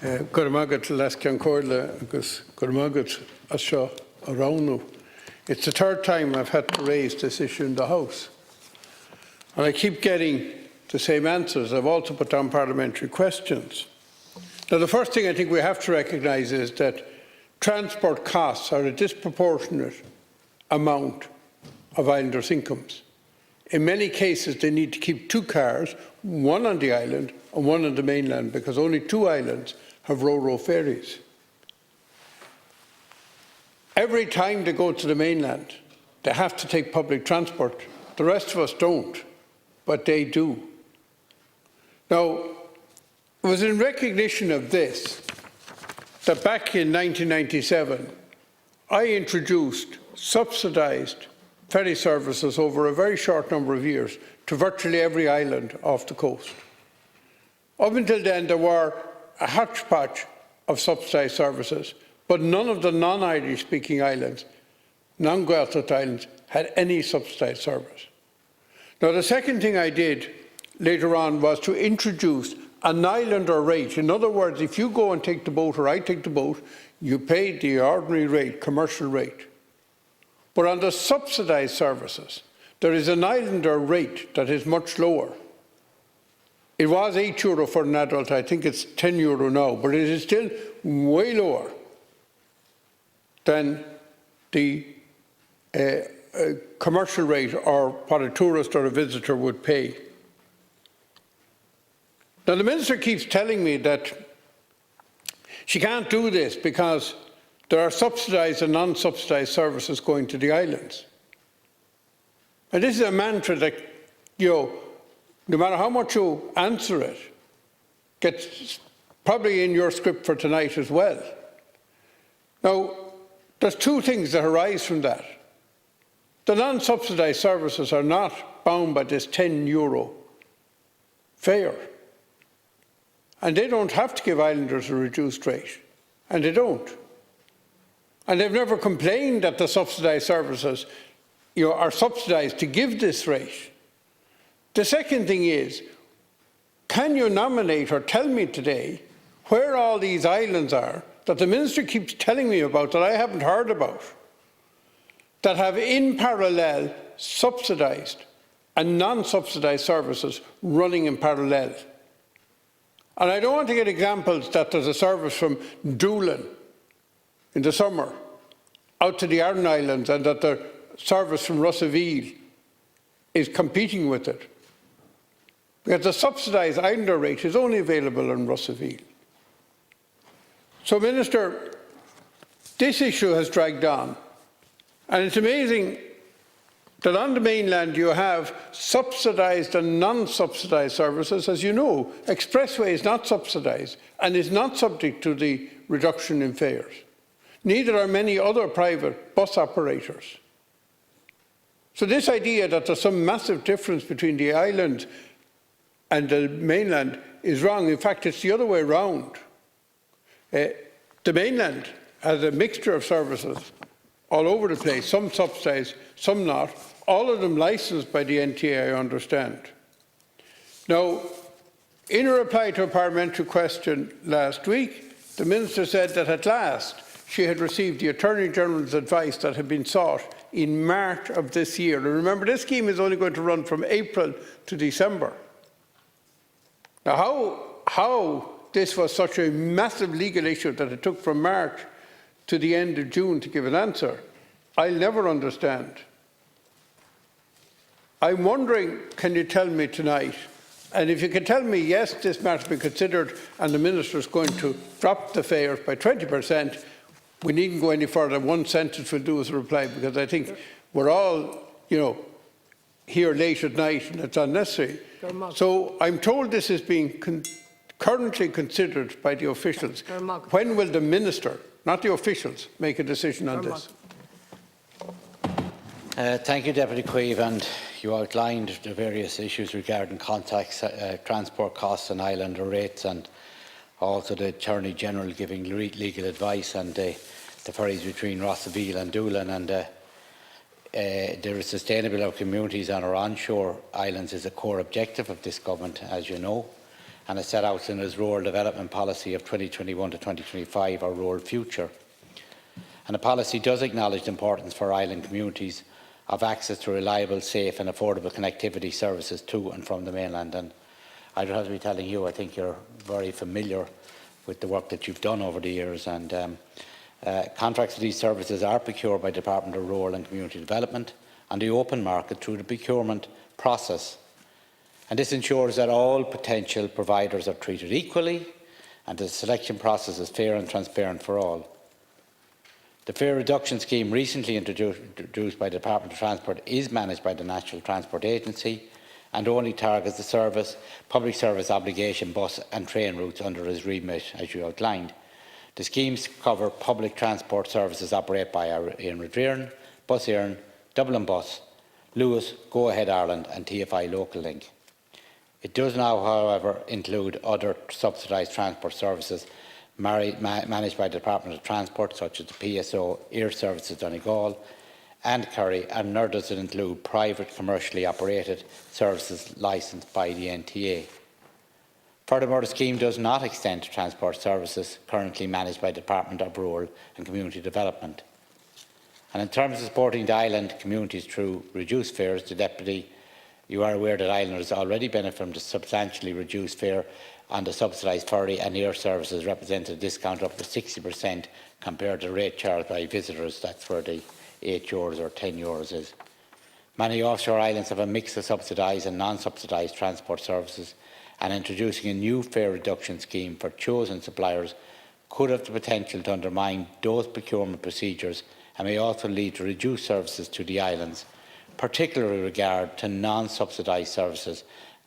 Gormagat Laskan Corla, because Gormagat Asha Arauno. It's the third time I've had to raise this issue in the House. And I keep getting the same answers. I've also put down parliamentary questions. Now, the first thing I think we have to recognise is that transport costs are a disproportionate amount of islanders' incomes. In many cases, they need to keep two cars, one on the island and one on the mainland, because only two islands have ro-ro ferries. Every time they go to the mainland, they have to take public transport. The rest of us don't, but they do. Now, it was in recognition of this that back in 1997, I introduced subsidised ferry services over a very short number of years to virtually every island off the coast. Up until then, there were a hodgepodge of subsidised services, but none of the non-Irish speaking islands, non-Gaeltacht islands, had any subsidised service. Now, the second thing I did later on was to introduce an islander rate. In other words, if you go and take the boat or I take the boat, you pay the ordinary rate, commercial rate. But on the subsidised services, there is an islander rate that is much lower. It was €8 for an adult, I think it's €10 now, but it is still way lower than the commercial rate or what a tourist or a visitor would pay. Now, the Minister keeps telling me that she can't do this because there are subsidised and non-subsidised services going to the islands. And this is a mantra that, no matter how much you answer it, gets probably in your script for tonight as well. Now, there's two things that arise from that. The non-subsidised services are not bound by this €10 fare. And they don't have to give islanders a reduced rate. And they don't. And they've never complained that the subsidised services are subsidised to give this rate. The second thing is, can you nominate or tell me today where all these islands are that the Minister keeps telling me about that I haven't heard about, that have in parallel subsidised and non-subsidised services running in parallel? And I don't want to get examples that there's a service from Doolin in the summer out to the Aran Islands and that the service from Russaville is competing with it. Because the subsidised islander rate is only available in Russaville. So, Minister, this issue has dragged on. And it's amazing that on the mainland you have subsidised and non-subsidised services. As you know, Expressway is not subsidised and is not subject to the reduction in fares. Neither are many other private bus operators. So this idea that there's some massive difference between the island and the mainland is wrong. In fact, it's the other way around. The mainland has a mixture of services all over the place, some subsidised, some not, all of them licensed by the NTA, I understand. Now, in a reply to a parliamentary question last week, the Minister said that at last she had received the Attorney General's advice that had been sought in March of this year. And remember, this scheme is only going to run from April to December. Now, how this was such a massive legal issue that it took from March to the end of June to give an answer, I'll never understand. I'm wondering, can you tell me tonight, and if you can tell me, yes, this matter be considered and the Minister is going to drop the fares by 20%, we needn't go any further. One sentence will do as a reply, because I think we're all, here late at night and it's unnecessary. So I'm told this is being currently considered by the officials. When will the Minister, not the officials, make a decision on this? Thank you, Deputy Cuív, and you outlined the various issues regarding contacts, transport costs and islander rates, and also the Attorney General giving legal advice and the ferries between Rossaville and Doolin, and the sustainability of communities on our onshore islands is a core objective of this government, as you know. and is set out in his rural development policy of 2021 to 2025, or Rural Future. And the policy does acknowledge the importance for island communities of access to reliable, safe and affordable connectivity services to and from the mainland. And I don't have to be telling you, I think you're very familiar with the work that you've done over the years. And contracts for these services are procured by the Department of Rural and Community Development on the open market through the procurement process. And this ensures that all potential providers are treated equally and the selection process is fair and transparent for all. The fare reduction scheme recently introduced by the Department of Transport is managed by the National Transport Agency and only targets the public service obligation bus and train routes under its remit, as you outlined. The schemes cover public transport services operated by Éamon, Bus Éireann, Dublin Bus, Lewis, Go Ahead Ireland and TFI Local Link. It does now, however, include other subsidised transport services managed by the Department of Transport, such as the PSO, Air Services Donegal and Kerry, and nor does it include private commercially operated services licensed by the NTA. Furthermore, the scheme does not extend to transport services currently managed by the Department of Rural and Community Development. And in terms of supporting the island communities through reduced fares, you are aware that islanders already benefit from the substantially reduced fare on the subsidised ferry and air services, representing a discount up to 60% compared to the rate charged by visitors. That's where the €8 or €10 is. Many offshore islands have a mix of subsidised and non-subsidised transport services, and introducing a new fare reduction scheme for chosen suppliers could have the potential to undermine those procurement procedures and may also lead to reduced services to the islands, particularly with regard to non-subsidised services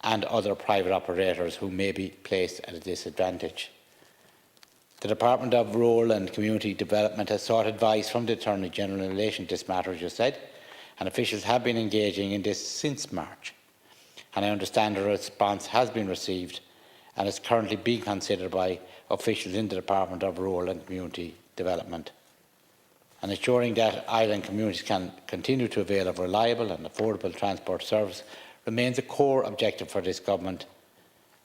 and other private operators who may be placed at a disadvantage. The Department of Rural and Community Development has sought advice from the Attorney-General in relation to this matter, as you said, and officials have been engaging in this since March. And I understand a response has been received and is currently being considered by officials in the Department of Rural and Community Development. And ensuring that island communities can continue to avail of reliable and affordable transport service remains a core objective for this government.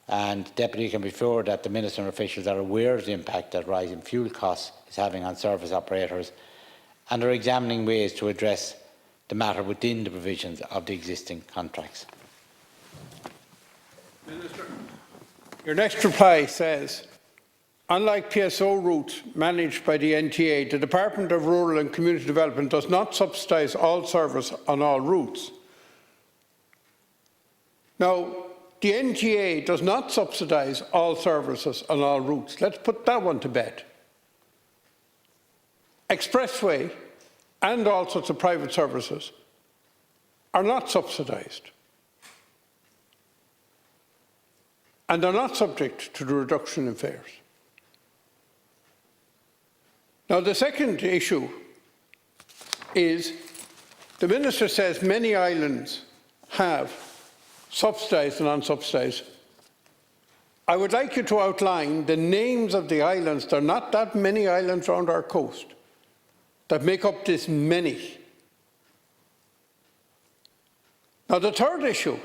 And Deputy can be sure that the Minister and officials are aware of the impact that rising fuel costs is having on service operators and are examining ways to address the matter within the provisions of the existing contracts. Minister, your next reply says, unlike PSO routes managed by the NTA, the Department of Rural and Community Development does not subsidise all service on all routes. Now, the NTA does not subsidise all services on all routes. Let's put that one to bed. Expressway and all sorts of private services are not subsidised. And they're not subject to the reduction in fares. Now, the second issue is the Minister says many islands have subsidised and unsubsidised. I would like you to outline the names of the islands. There are not that many islands around our coast that make up this many. Now, the third issue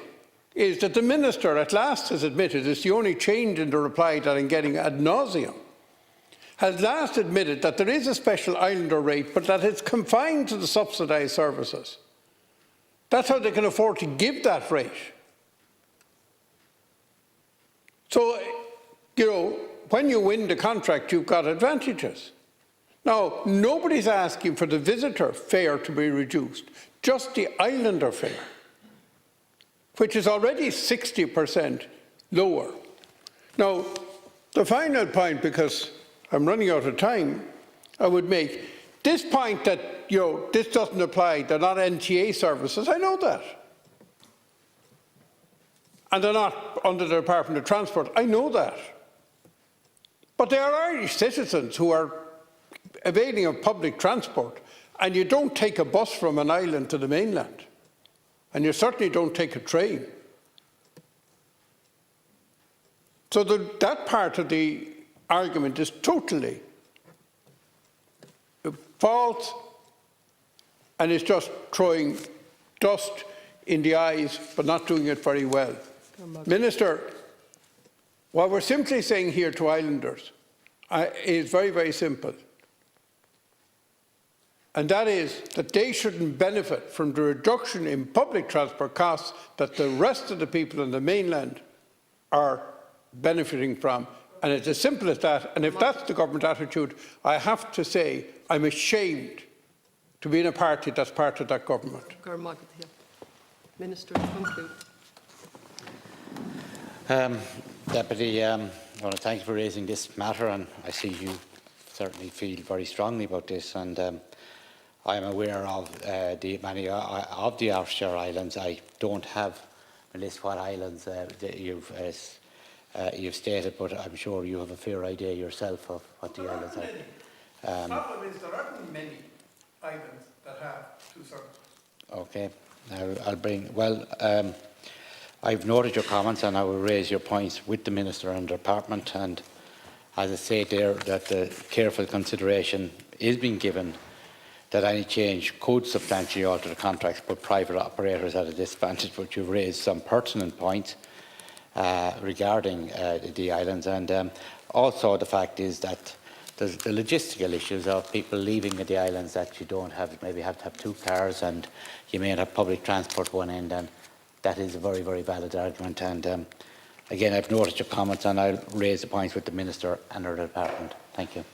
is that the Minister at last has admitted, it's the only change in the reply that I'm getting ad nauseum, has last admitted that there is a special islander rate, but that it's confined to the subsidised services. That's how they can afford to give that rate. So, you know, when you win the contract, you've got advantages. Now, nobody's asking for the visitor fare to be reduced, just the islander fare, which is already 60% lower. Now, the final point, because I'm running out of time, I would make this point that, you know, this doesn't apply, they're not NTA services, I know that. And they're not under the Department of Transport, I know that. But they are Irish citizens who are availing of public transport, and you don't take a bus from an island to the mainland, and you certainly don't take a train. So that part of the argument is totally false, and it's just throwing dust in the eyes, but not doing it very well. Minister, What we're simply saying here to islanders is very, very simple. And that is that they shouldn't benefit from the reduction in public transport costs that the rest of the people on the mainland are benefiting from. And it's as simple as that. And if that's the government attitude, I have to say I'm ashamed to be in a party that's part of that government. Minister, conclude. Deputy, I want to thank you for raising this matter, and I see you certainly feel very strongly about this. And I am aware of many of the offshore islands. I don't have a list of what islands that you've stated, but I'm sure you have a fair idea yourself of what the islands are. The problem is there aren't many islands that have two services. Okay, I'll bring. Well, I've noted your comments, and I will raise your points with the Minister and the Department. And as I say there, that the careful consideration is being given that any change could substantially alter the contracts, put private operators at a disadvantage. But you've raised some pertinent points regarding the islands, and also the fact is that there's the logistical issues of people leaving the islands, that you don't have, maybe have to have two cars, and you may not have public transport one end, and that is a very, very valid argument. And again, I've noted your comments, and I'll raise the points with the Minister and her department. Thank you.